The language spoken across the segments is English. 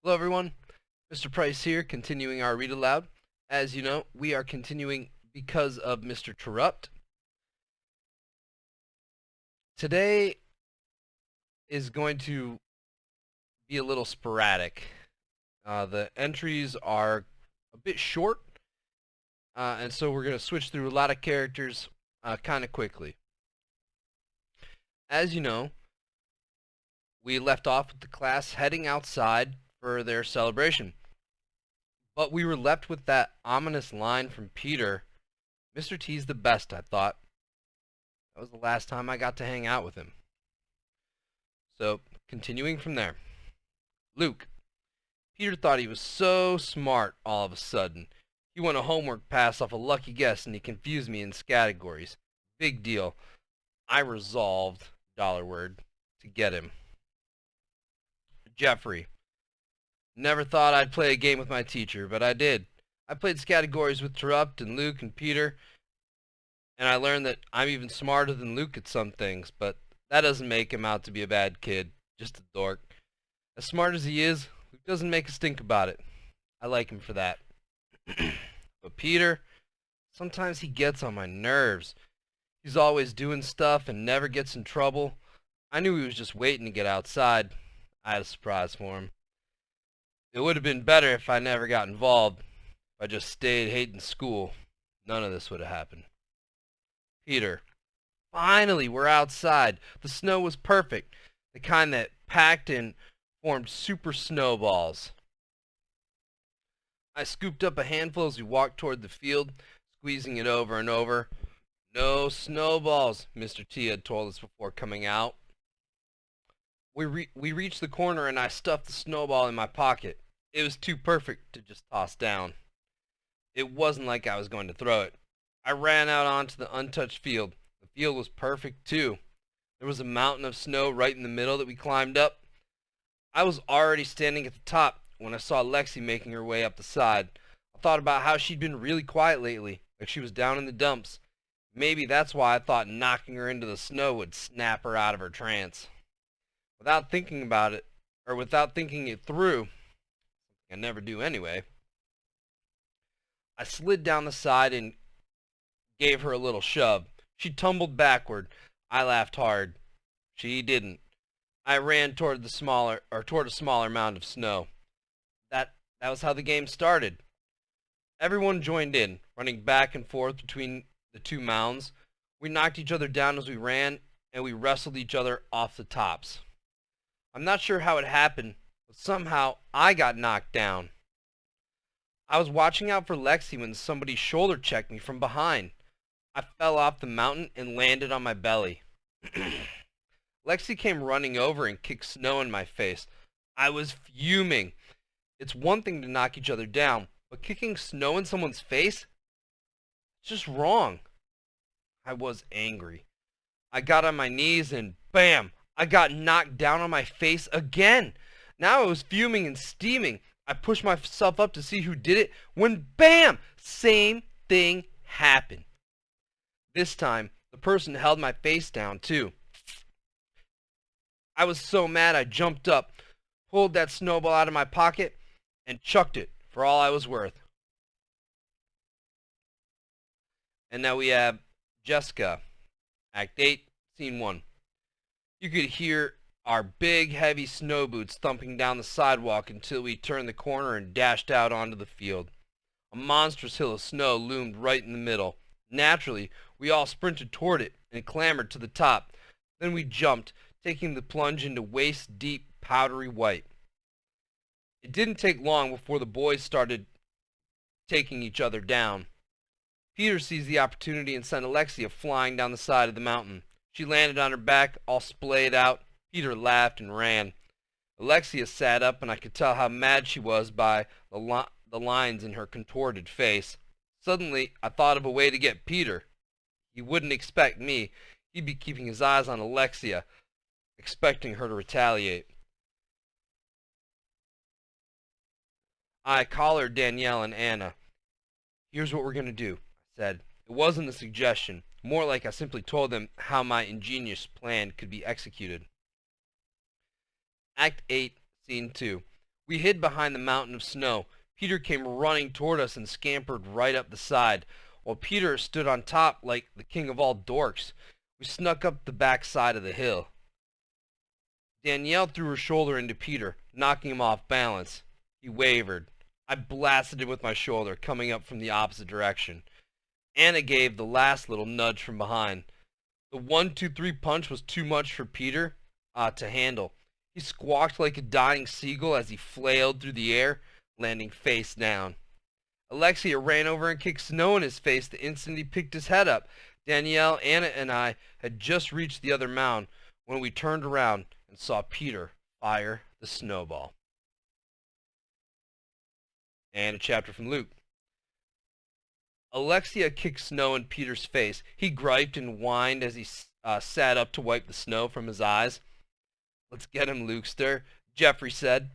Hello everyone, Mr. Price here, continuing our read aloud. As you know, we are continuing because of Mr. Terupt. Today is going to be a little sporadic. The entries are a bit short, and so we're going to switch through a lot of characters kind of quickly. As you know, we left off with the class heading outside for their celebration. But we were left with that ominous line from Peter, "Mr. T's the best," I thought. That was the last time I got to hang out with him. So, continuing from there. Luke. Peter thought he was so smart all of a sudden. He won a homework pass off a lucky guess and he confused me in categories. Big deal. I resolved, $word, to get him. Jeffrey. Never thought I'd play a game with my teacher, but I did. I played categories with Terupt and Luke and Peter, and I learned that I'm even smarter than Luke at some things, but that doesn't make him out to be a bad kid, just a dork. As smart as he is, Luke doesn't make a stink about it. I like him for that. But Peter, sometimes he gets on my nerves. He's always doing stuff and never gets in trouble. I knew he was just waiting to get outside. I had a surprise for him. It would have been better if I never got involved. If I just stayed hating school, none of this would have happened. Peter. Finally, we're outside. The snow was perfect. The kind that packed and formed super snowballs. I scooped up a handful as we walked toward the field, squeezing it over and over. No snowballs, Mr. T had told us before coming out. We reached the corner and I stuffed the snowball in my pocket. It was too perfect to just toss down. It wasn't like I was going to throw it. I ran out onto the untouched field. The field was perfect too. There was a mountain of snow right in the middle that we climbed up. I was already standing at the top when I saw Lexi making her way up the side. I thought about how she'd been really quiet lately, like she was down in the dumps. Maybe that's why I thought knocking her into the snow would snap her out of her trance. Without thinking about it, or without thinking it through, I never do anyway, I slid down the side and gave her a little shove. She tumbled backward. I laughed hard. She didn't. I ran toward a smaller mound of snow. That was how the game started. Everyone joined in, running back and forth between the two mounds. We knocked each other down as we ran, and we wrestled each other off the tops. I'm not sure how it happened, but somehow I got knocked down. I was watching out for Lexi when somebody shoulder checked me from behind. I fell off the mountain and landed on my belly. Lexi came running over and kicked snow in my face. I was fuming. It's one thing to knock each other down, but kicking snow in someone's face? It's just wrong. I was angry. I got on my knees and bam! I got knocked down on my face again. Now I was fuming and steaming. I pushed myself up to see who did it when bam! Same thing happened. This time, the person held my face down too. I was so mad I jumped up, pulled that snowball out of my pocket, and chucked it for all I was worth. And now we have Jessica, Act 8, Scene 1. You could hear our big, heavy snow boots thumping down the sidewalk until we turned the corner and dashed out onto the field. A monstrous hill of snow loomed right in the middle. Naturally, we all sprinted toward it and clambered to the top. Then we jumped, taking the plunge into waist-deep, powdery white. It didn't take long before the boys started taking each other down. Peter seized the opportunity and sent Alexia flying down the side of the mountain. She landed on her back, all splayed out. Peter laughed and ran. Alexia sat up, and I could tell how mad she was by the lines in her contorted face. Suddenly, I thought of a way to get Peter. He wouldn't expect me. He'd be keeping his eyes on Alexia, expecting her to retaliate. I collared Danielle and Anna. "Here's what we're going to do," I said. It wasn't a suggestion. More like I simply told them how my ingenious plan could be executed. Act 8, Scene 2. We hid behind the mountain of snow. Peter came running toward us and scampered right up the side, while Peter stood on top like the king of all dorks. We snuck up the back side of the hill. Danielle threw her shoulder into Peter, knocking him off balance. He wavered. I blasted him with my shoulder, coming up from the opposite direction. Anna gave the last little nudge from behind. The 1-2-3 punch was too much for Peter to handle. He squawked like a dying seagull as he flailed through the air, landing face down. Alexia ran over and kicked snow in his face the instant he picked his head up. Danielle, Anna, and I had just reached the other mound when we turned around and saw Peter fire the snowball. And a chapter from Luke. Alexia kicked snow in Peter's face. He griped and whined as he sat up to wipe the snow from his eyes. "Let's get him, Lukester," Jeffrey said.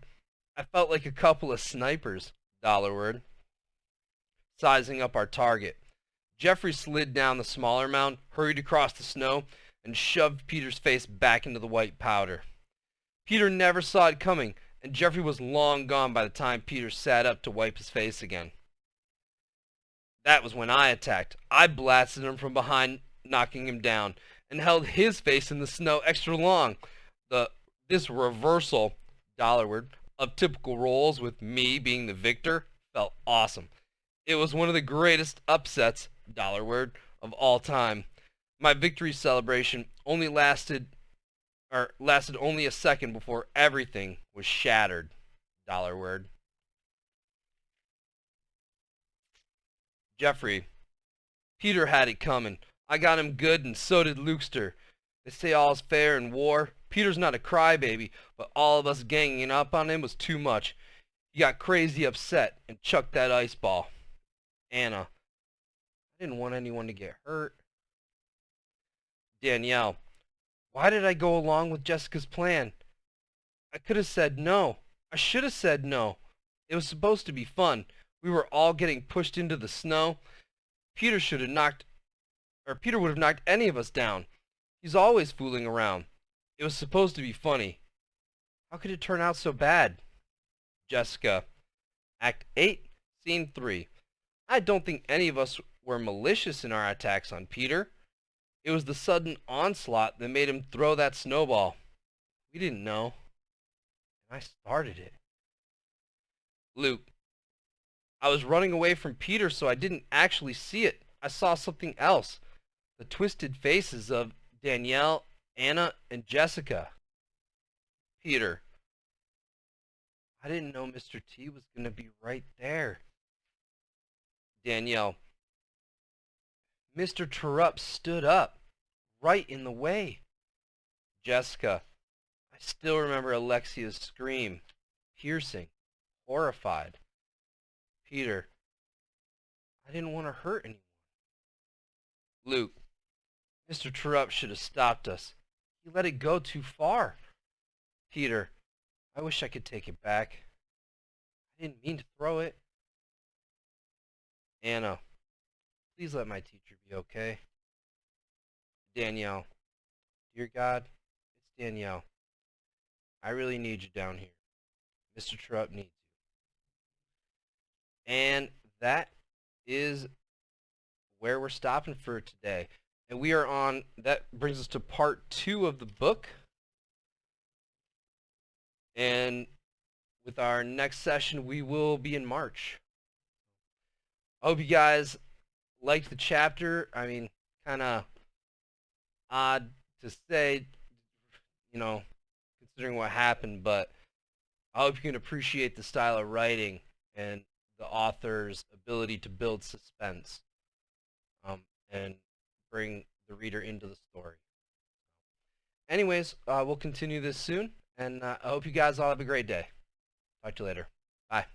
I felt like a couple of snipers, $word, sizing up our target. Jeffrey slid down the smaller mound, hurried across the snow, and shoved Peter's face back into the white powder. Peter never saw it coming, and Jeffrey was long gone by the time Peter sat up to wipe his face again. That was when I attacked. I blasted him from behind, knocking him down, and held his face in the snow extra long. This reversal, $word, of typical roles with me being the victor felt awesome. It was one of the greatest upsets, $word, of all time. My victory celebration only lasted only a second before everything was shattered, $word. Jeffrey. Peter had it coming. I got him good, and so did Lukester. They say all's fair in war. Peter's not a crybaby, but all of us ganging up on him was too much. He got crazy upset and chucked that ice ball. Anna. I didn't want anyone to get hurt. Danielle. Why did I go along with Jessica's plan? I could have said no. I should have said no. It was supposed to be fun. We were all getting pushed into the snow. Peter would have knocked any of us down. He's always fooling around. It was supposed to be funny. How could it turn out so bad? Jessica. Act 8, Scene 3. I don't think any of us were malicious in our attacks on Peter. It was the sudden onslaught that made him throw that snowball. We didn't know. And I started it. Luke. I was running away from Peter, so I didn't actually see it. I saw something else. The twisted faces of Danielle, Anna, and Jessica. Peter. I didn't know Mr. T was going to be right there. Danielle. Mr. Terupt stood up, right in the way. Jessica. I still remember Alexia's scream, piercing, horrified. Peter. I didn't want to hurt anyone. Luke. Mr. Terupt should have stopped us. He let it go too far. Peter. I wish I could take it back. I didn't mean to throw it. Anna. Please let my teacher be okay. Danielle. Dear God, it's Danielle. I really need you down here. Mr. Terupt needs you. And that is where we're stopping for today. And we are on, that brings us to part 2 of the book. And with our next session, we will be in March. I hope you guys liked the chapter. I mean, kind of odd to say, you know, considering what happened, but I hope you can appreciate the style of writing and the author's ability to build suspense and bring the reader into the story. Anyways, we'll continue this soon, and I hope you guys all have a great day. Talk to you later. Bye.